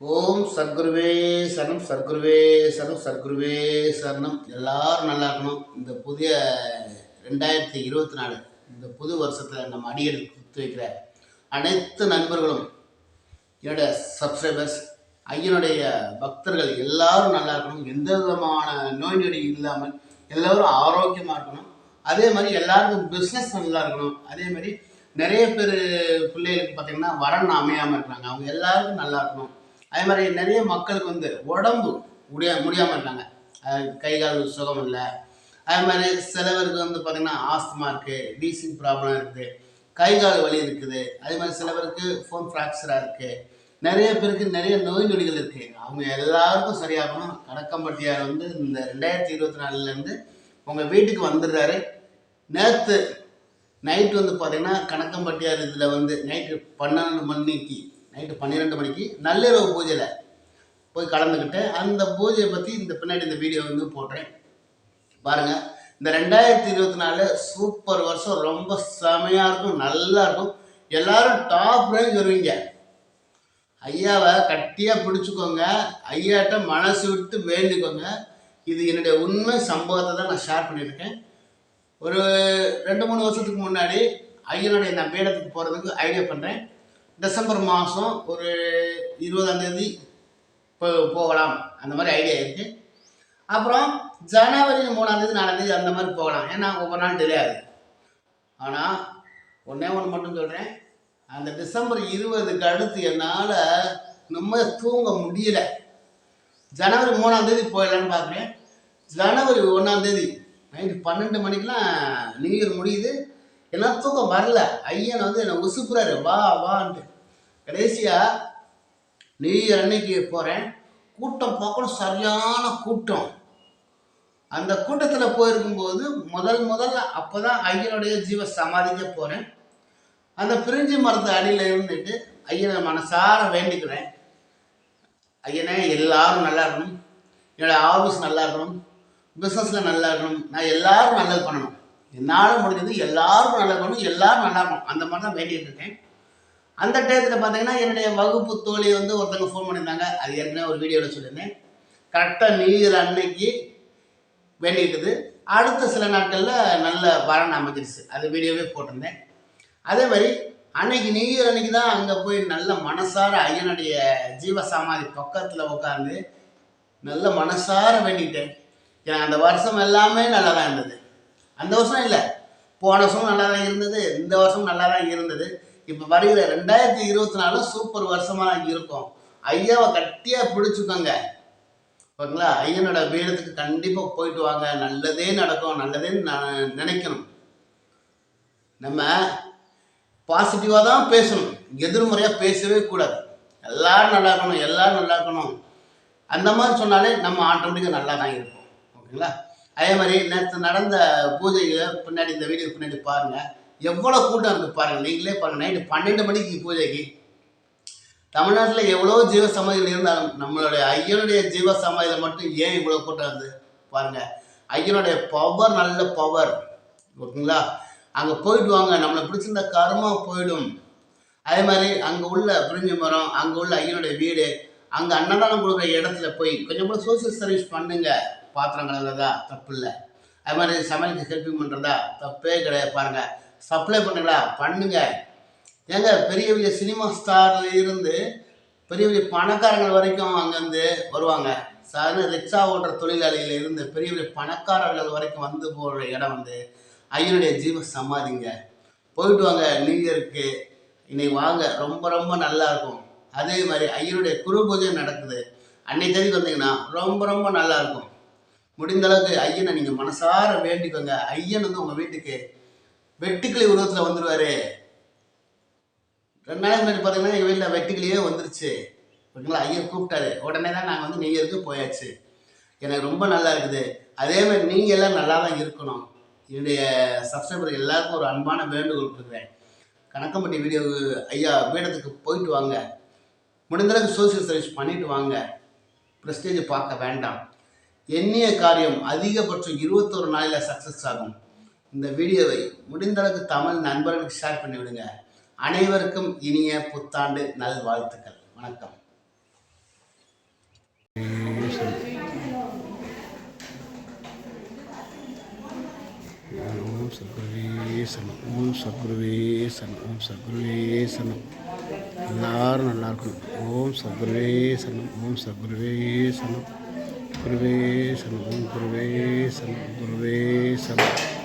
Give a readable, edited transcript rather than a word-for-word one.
ஓம் சத்குருவே சரணம், சத்குருவே சரணம், சத்குருவே சரணம். எல்லாரும் நல்லா இருக்கணும். இந்த புதிய 2024 இந்த புது வருஷத்தில் நம்ம அடியெடு குத்து வைக்கிற அனைத்து நண்பர்களும், என்னுடைய சப்ஸ்கிரைபர்ஸ், ஐயனுடைய பக்தர்கள் எல்லாரும் நல்லா இருக்கணும். எந்த விதமான நோய் நொடி இல்லாமல் எல்லோரும் ஆரோக்கியமாக இருக்கணும். அதே மாதிரி எல்லாருக்கும் பிஸ்னஸ் நல்லா இருக்கணும். அதே மாதிரி நிறைய பேர் பிள்ளைகளுக்கு பார்த்தீங்கன்னா வரன் அமையாமல் இருக்கிறாங்க, அவங்க எல்லாருக்கும் நல்லா இருக்கணும். அதே மாதிரி நிறைய மக்களுக்கு உடம்பு முடியாமல் இருக்காங்க, கை கால் சுகம் இல்லை. அதே மாதிரி சிலவருக்கு பார்த்திங்கன்னா ஆஸ்துமா இருக்குது, டீசிங் ப்ராப்ளம் இருக்குது, கை கால் வலி இருக்குது. அதே மாதிரி சிலவருக்கு ஃபோன் ஃப்ராக்சராக இருக்குது. நிறைய பேருக்கு நிறைய நோய் நொடிகள் இருக்குது. அவங்க எல்லாருக்கும் சரியாகணும். கணக்கம்பட்டியார் இந்த 2024 உங்கள் வீட்டுக்கு வந்துடுறாரு. நேற்று நைட்டு பார்த்திங்கன்னா கணக்கம்பட்டியார் இதில் நைட்டு 12 மணிக்கு நள்ளிரவு பூஜையில் போய் கலந்துக்கிட்டு அந்த பூஜையை பற்றி பின்னாடி இந்த வீடியோ போடுறேன் பாருங்கள். இந்த 2024 சூப்பர் வருஷம், ரொம்ப செமையாக இருக்கும், நல்லா இருக்கும். எல்லாரும் டாப் ரேஞ்ச் வருவீங்க. ஐயாவை கட்டியாக பிடிச்சிக்கோங்க, ஐயாட்ட மனசு விட்டு வேண்டிக்கோங்க. இது என்னுடைய உண்மை சம்பவத்தை தான் நான் ஷேர் பண்ணியிருக்கேன். ஒரு 2-3 வருஷத்துக்கு முன்னாடி ஐயனுடைய நான் பீடத்துக்கு போகிறதுக்கு ஐடியா பண்ணுறேன். டிசம்பர் மாதம் ஒரு 20ஆம் தேதி போகலாம், அந்த மாதிரி ஐடியா இருக்குது. அப்புறம் ஜனவரி 3ஆம் தேதி 4ஆம் தேதி அந்த மாதிரி போகலாம், ஏன்னா ஒவ்வொரு நாள் டிலே ஆகுது. ஆனால் ஒன்றே ஒன்று மட்டும் சொல்கிறேன், அந்த டிசம்பர் 20க்கு அடுத்து என்னால் நம்ம தூங்க முடியல. ஜனவரி 3ஆம் தேதி போயிடலான்னு பார்க்குறேன். ஜனவரி 1ஆம் தேதி நைட்டு 12 மணிக்கெலாம் நியூ இயர் முடியுது. எல்லாம் தூக்கம் வரல. ஐயன் என்னை உசுப்புறாரு, வா வான்ட்டு. கடைசியாக நியூ இயர் அன்னைக்கு போகிறேன். கூட்டம் பார்க்கணும், சரியான கூட்டம். அந்த கூட்டத்தில் போயிருக்கும்போது முதல்ல அப்போ தான் ஐயனுடைய ஜீவ சமாதிக்க போகிறேன். அந்த பிரிஞ்சி மரத்து அடியில் இருந்துட்டு ஐயனை மனசார வேண்டிக்கிறேன். ஐயனே எல்லாரும் நல்லா இருக்கணும், என்னோடய ஆஃபீஸ் நல்லா இருக்கணும், பிஸ்னஸில் நல்லா இருக்கணும், நான் எல்லாரும் நல்லது பண்ணணும், என்னால் முடிஞ்சது எல்லாரும் நல்லா இருக்கணும், எல்லாரும் நல்லா இருக்கணும், அந்த மாதிரி தான் வேண்டிகிட்டு இருக்கேன். அந்த டயத்தில் பார்த்தீங்கன்னா என்னுடைய வகுப்பு தோழி ஒருத்தங்க ஃபோன் பண்ணியிருந்தாங்க. அது ஏற்கனவே ஒரு வீடியோவில் சொல்லியிருந்தேன். கரெக்டாக நியூ இயர் அன்னைக்கு வேண்டிக்கிட்டது. அடுத்த சில நாட்களில் நல்ல வரன் அமைஞ்சிருச்சு, அது வீடியோவே போட்டிருந்தேன். அதே மாதிரி அன்னைக்கு நியூ இயர் அன்னைக்கு தான் அங்கே போய் நல்ல மனசார ஐயனுடைய ஜீவசமாதி பக்கத்தில் உட்காந்து நல்ல மனசார வேண்டிக்கிட்டேன். ஏன்னா அந்த வருஷம் எல்லாமே நல்லா தான் இருந்தது. அந்த வருஷம் இல்லை, போன வருஷமும் நல்லா தான் இருந்தது, இந்த வருஷமும் நல்லா தான் இருந்தது. இப்போ வருகிற 2024 சூப்பர் வருஷமாக தான் இருக்கும். ஐயாவை கட்டியாக பிடிச்சிக்கோங்க, ஓகேங்களா? ஐயனோட பீடத்துக்கு கண்டிப்பாக போயிட்டு வாங்க, நல்லதே நடக்கும், நல்லதே நினைக்கணும். நம்ம பாசிட்டிவாக தான் பேசணும், எதிர்மறையாக பேசவே கூடாது. எல்லாரும் நல்லா இருக்கணும், எல்லாரும் நல்லா இருக்கணும், அந்த மாதிரி சொன்னாலே நம்ம ஆட்டோமேட்டிக்காக நல்லா தான் இருப்போம், ஓகேங்களா? அதே மாதிரி நேற்று நடந்த பூஜைகளை பின்னாடி இந்த வீடியோ பின்னாடி பாருங்கள், எவ்வளோ கூட்டம் இருக்குது பாருங்கள், நீங்களே பாருங்கள். நைட்டு 12 மணிக்கு பூஜைக்கு தமிழ்நாட்டில் எவ்வளோ ஜீவ சமாதிகள் இருந்தாலும் நம்மளுடைய ஐயனுடைய ஜீவ சமாதியில் மட்டும் ஏன் இவ்வளோ கூட்டம் இருக்குது பாருங்கள். ஐயனுடைய பவர் நல்ல பவர், ஓகேங்களா? அங்கே போயிட்டு வாங்க, நம்மளை பிடிச்சிருந்த கர்மா போயிடும். அதே மாதிரி அங்கே உள்ள பிரிஞ்சு மரம், அங்கே உள்ள ஐயனுடைய வீடு, அங்கே அன்னதானம் கொடுக்குற இடத்துல போய் கொஞ்சம் கூட சோசியல் சர்வீஸ் பண்ணுங்க. பாத்திரம் கலந்ததா தப்பு இல்லை, அது மாதிரி சமையலுக்கு ஹெல்ப்பிங் பண்ணுறதா தப்பே கிடையாது. பாருங்கள், சப்ளை பண்ணுங்களா பண்ணுங்க. ஏங்க பெரிய பெரிய சினிமா ஸ்டார்ல இருந்து பெரிய பெரிய பணக்காரங்கள் வரைக்கும் அங்கேருந்து வருவாங்க. சாதாரண ரிக்ஷா ஓட்டுற தொழிலாளிகள் இருந்து பெரிய பெரிய பணக்காரர்கள் வரைக்கும் போகிற இடம் ஐயனுடைய ஜீவ சமாதிங்க. போயிட்டு வாங்க, நியூ இயருக்கு இன்னைக்கு வாங்க, ரொம்ப ரொம்ப நல்லா இருக்கும். அதே மாதிரி ஐயனுடைய குரு பூஜை நடக்குது, அன்னைக்கு தேதிக்கு வந்தீங்கன்னா ரொம்ப ரொம்ப நல்லா இருக்கும். முடிந்த அளவுக்கு ஐயனை நீங்கள் மனசார வேண்டிக்கோங்க. ஐயன் உங்கள் வீட்டுக்கு வெட்டுக்கிளி உருவத்தில் வந்துடுவார். 2 நாளைக்கு முன்னாடி பார்த்தீங்கன்னா எங்கள் வீட்டில் வெட்டுக்கிளியே வந்துருச்சு, ஓகேங்களா? ஐயர் கூப்பிட்டாரு, உடனே தான் நாங்கள் நியூ இயருக்கு போயாச்சு. எனக்கு ரொம்ப நல்லா இருக்குது. அதே மாதிரி நீங்கள் எல்லாம் நல்லா தான் இருக்கணும். என்னுடைய சப்ஸ்கிரைபர் எல்லாருக்கும் ஒரு அன்பான வேண்டுகோள் கொடுக்குறேன். கணக்கம்பட்டி வீடியோ ஐயா பீடத்துக்கு போயிட்டு வாங்க, முடிந்தளவுக்கு சோசியல் சர்வீஸ் பண்ணிட்டு வாங்க. ப்ரெஸ்டேஜ் பார்க்க வேண்டாம். எண்ணிய காரியம் அதிகபட்சம் 21 நாளில் சக்ஸஸ் ஆகும். இந்த வீடியோவை முடிந்தளவுக்கு தமிழ் நண்பர்களுக்கு ஷேர் பண்ணிவிடுங்க. அனைவருக்கும் இனிய புத்தாண்டு நல்வாழ்த்துக்கள். வணக்கம். ஓம் சத்குருவே சரணம். ஓம் சத்குருவே சரணம். ஓம் சத்குருவே சரணம். எல்லாரும் நல்லா இருக்கணும். ஓம் சத்குருவே சரணம். ஓம் சத்குருவே சரணம். குருவே சரணம். ஓம் குருவே சரணம். குருவே சரணம்.